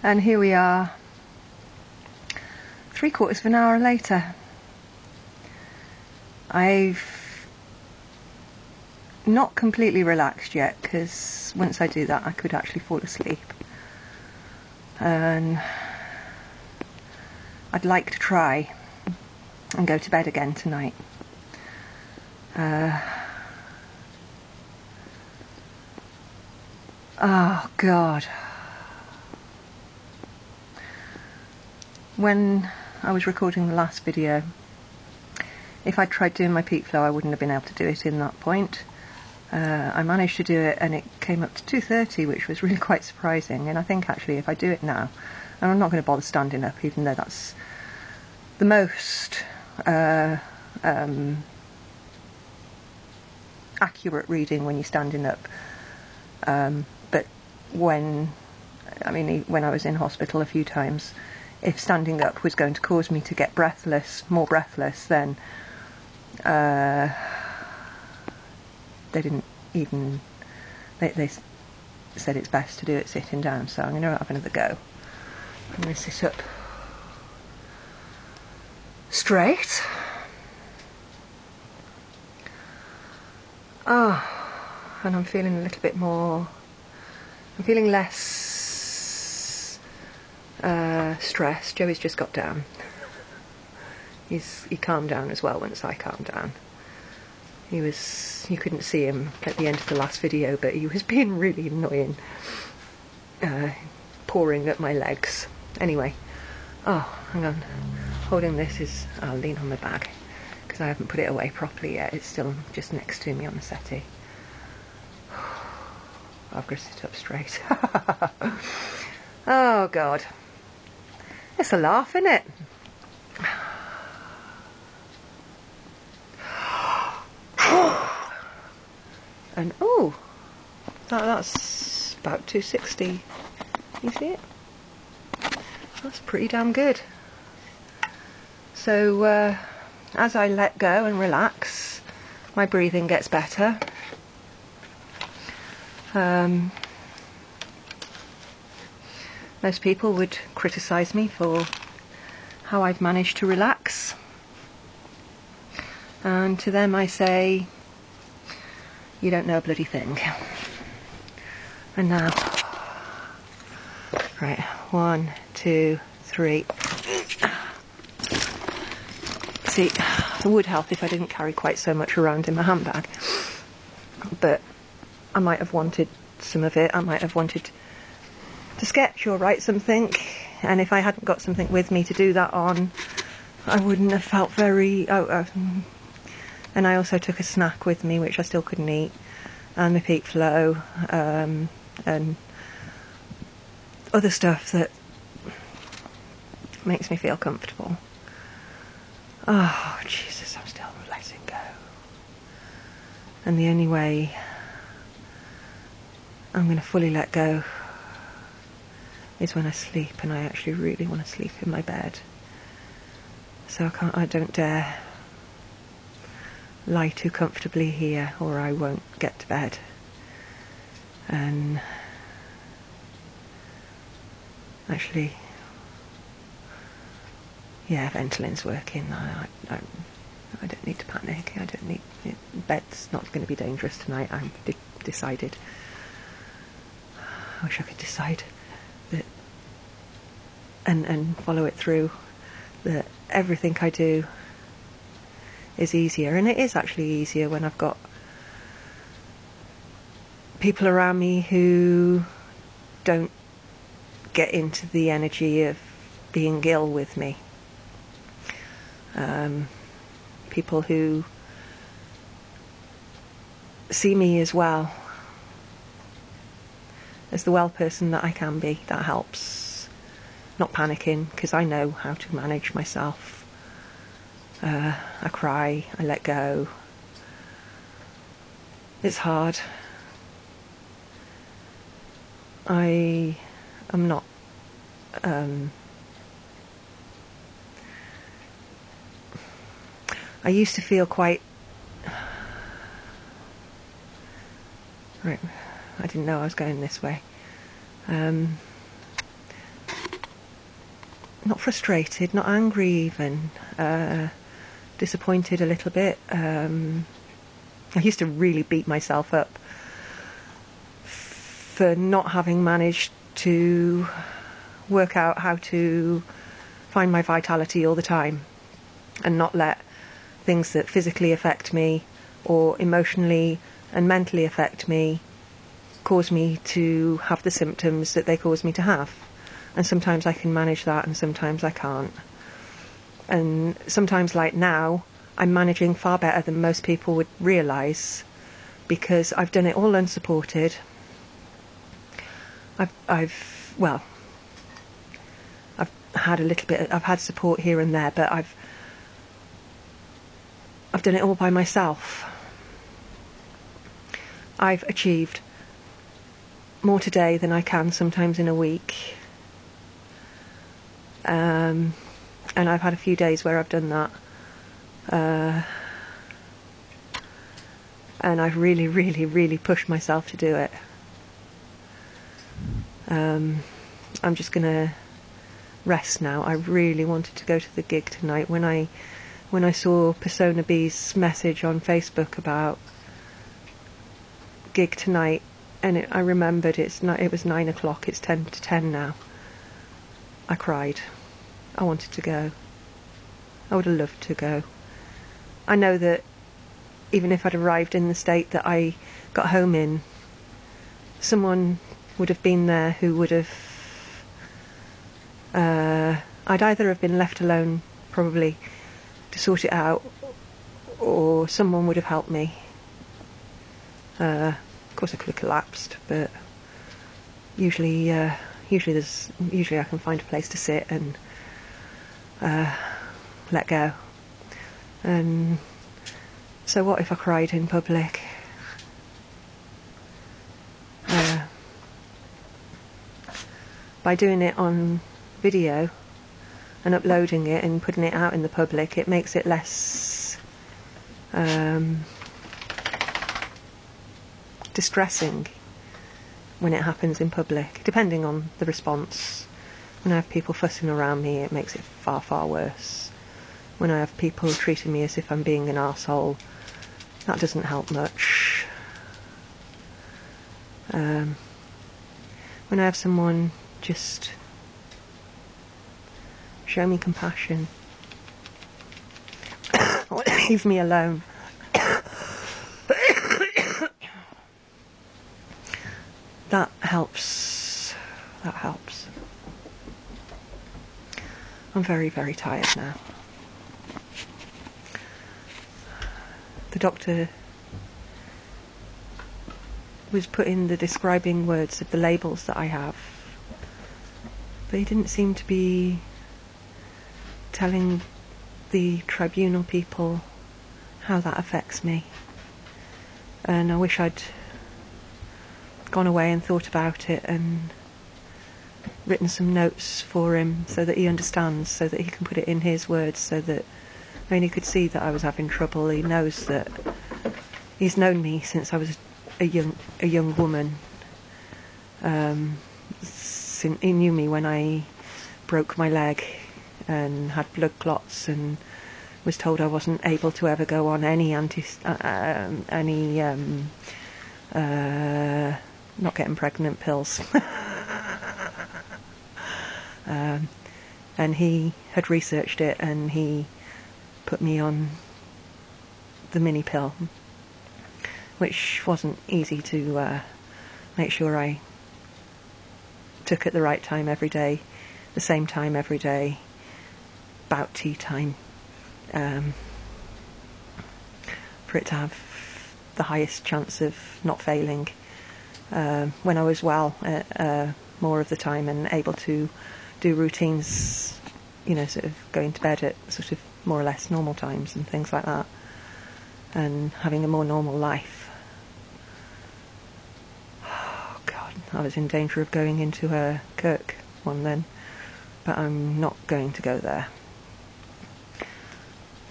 And here we are, 3/4 of an hour later. I've not completely relaxed yet, because once I do that I could actually fall asleep. And I'd like to try and go to bed again tonight. Oh God. When I was recording the last video, if I'd tried doing my peak flow I wouldn't have been able to do it in that point. I managed to do it and it came up to 2:30, which was really quite surprising, and I think actually if I do it now, and I'm not going to bother standing up even though that's the most accurate reading when you're standing up, but when I was in hospital a few times, if standing up was going to cause me to get more breathless, then they didn't even, they said it's best to do it sitting down, so I'm going to have another go. I'm going to sit up straight. And I'm feeling a little bit more, I'm feeling less stressed. Joey's just got down. He calmed down as well once I calmed down. You couldn't see him at the end of the last video, but he was being really annoying, pawing at my legs. Anyway, hang on, holding this is, I'll lean on my bag because I haven't put it away properly yet. It's still just next to me on the settee. I've got to sit up straight. Oh God, it's a laugh, isn't it? And that's about 260. You see it? That's pretty damn good. So as I let go and relax, my breathing gets better. Most people would criticise me for how I've managed to relax, and to them I say, you don't know a bloody thing. And now, right, 1, 2, 3. See, it would help if I didn't carry quite so much around in my handbag, but I might have wanted some of it. I might have wanted to sketch or write something, and if I hadn't got something with me to do that on, I wouldn't have felt very... And I also took a snack with me, which I still couldn't eat, and my peak flow, and other stuff that makes me feel comfortable. Oh, Jesus, I'm still letting go. And the only way I'm going to fully let go is when I sleep, and I actually really want to sleep in my bed. So I don't dare lie too comfortably here, or I won't get to bed. And actually, yeah, Ventulin's working. I don't need to panic. I don't need bed's not going to be dangerous tonight. I've decided. I wish I could decide that and follow it through, that everything I do is easier, and it is actually easier when I've got people around me who don't get into the energy of being ill with me. People who see me as well, as the well person that I can be. That helps. Not panicking, because I know how to manage myself. I cry, I let go. It's hard. I am not I used to feel quite... Right, I didn't know I was going this way. not frustrated, not angry even, disappointed a little bit. I used to really beat myself up for not having managed to work out how to find my vitality all the time and not let things that physically affect me or emotionally and mentally affect me cause me to have the symptoms that they cause me to have. And sometimes I can manage that and sometimes I can't. And sometimes, like now, I'm managing far better than most people would realise, because I've done it all unsupported. I've had a little bit, I've had support here and there, but I've done it all by myself. I've achieved more today than I can sometimes in a week. And I've had a few days where I've done that. And I've really, really, really pushed myself to do it. I'm just going to rest now. I really wanted to go to the gig tonight. When I saw Persona B's message on Facebook about gig tonight, and I remembered it was 9 o'clock, it's 10 to 10 now, I cried. I wanted to go. I would have loved to go. I know that even if I'd arrived in the state that I got home in, someone would have been there who would have... I'd either have been left alone, probably, to sort it out, or someone would have helped me. Of course I could have collapsed, but usually I can find a place to sit and let go. And so what if I cried in public? By doing it on video and uploading it and putting it out in the public, it makes it less distressing when it happens in public, depending on the response. When I have people fussing around me, it makes it far, far worse. When I have people treating me as if I'm being an arsehole, that doesn't help much. When I have someone just show me compassion, or leave me alone, that helps. That helps. I'm very, very tired now. The doctor was putting the describing words of the labels that I have, but he didn't seem to be telling the tribunal people how that affects me. And I wish I'd gone away and thought about it and written some notes for him so that he understands, so that he can put it in his words, so that when he could see that I was having trouble, he knows that he's known me since I was a young woman. He knew me when I broke my leg and had blood clots and was told I wasn't able to ever go on any not getting pregnant pills. And he had researched it and he put me on the mini pill, which wasn't easy to make sure I took at the right time every day, the same time every day, about tea time, for it to have the highest chance of not failing when I was well more of the time and able to do routines, sort of going to bed at sort of more or less normal times and things like that, and having a more normal life. Oh God, I was in danger of going into a Kirk one then, but I'm not going to go there.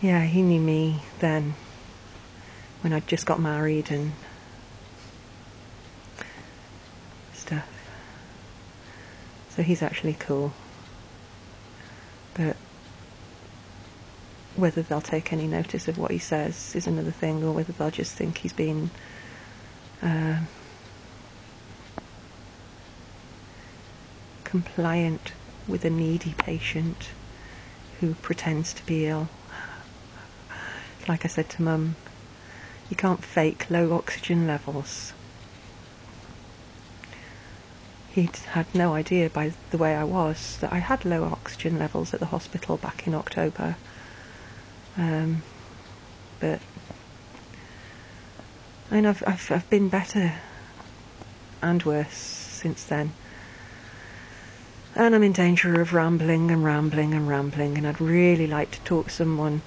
Yeah, he knew me then when I'd just got married and stuff. So he's actually cool. But whether they'll take any notice of what he says is another thing, or whether they'll just think he's been compliant with a needy patient who pretends to be ill. Like I said to Mum, you can't fake low oxygen levels. He'd had no idea by the way I was that I had low oxygen levels at the hospital back in October. But I mean, I've been better and worse since then. And I'm in danger of rambling, and I'd really like to talk to someone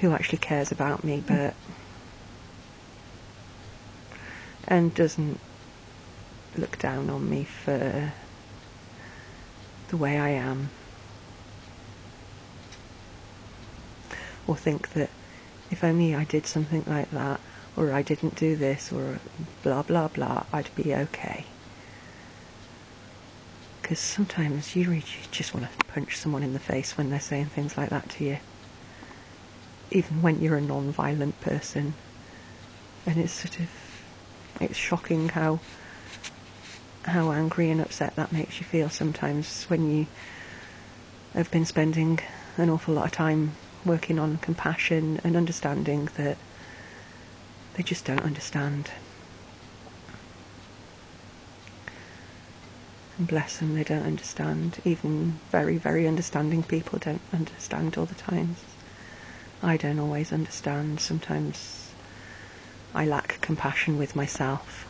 who actually cares about me, and doesn't look down on me for the way I am, or think that if only I did something like that, or I didn't do this, or blah blah blah, I'd be okay. Because sometimes you really just want to punch someone in the face when they're saying things like that to you, even when you're a non-violent person. And it's shocking how angry and upset that makes you feel sometimes, when you have been spending an awful lot of time working on compassion and understanding that they just don't understand. And bless them, they don't understand. Even very, very understanding people don't understand all the time. I don't always understand. Sometimes I lack compassion with myself.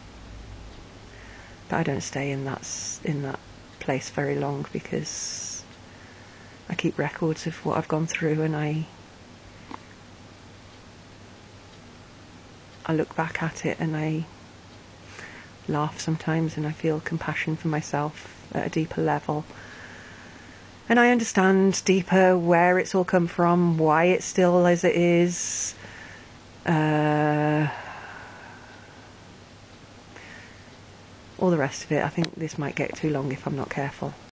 But I don't stay in that place very long, because I keep records of what I've gone through, and I look back at it and I laugh sometimes, and I feel compassion for myself at a deeper level. And I understand deeper where it's all come from, why it's still as it is. All the rest of it. I think this might get too long if I'm not careful.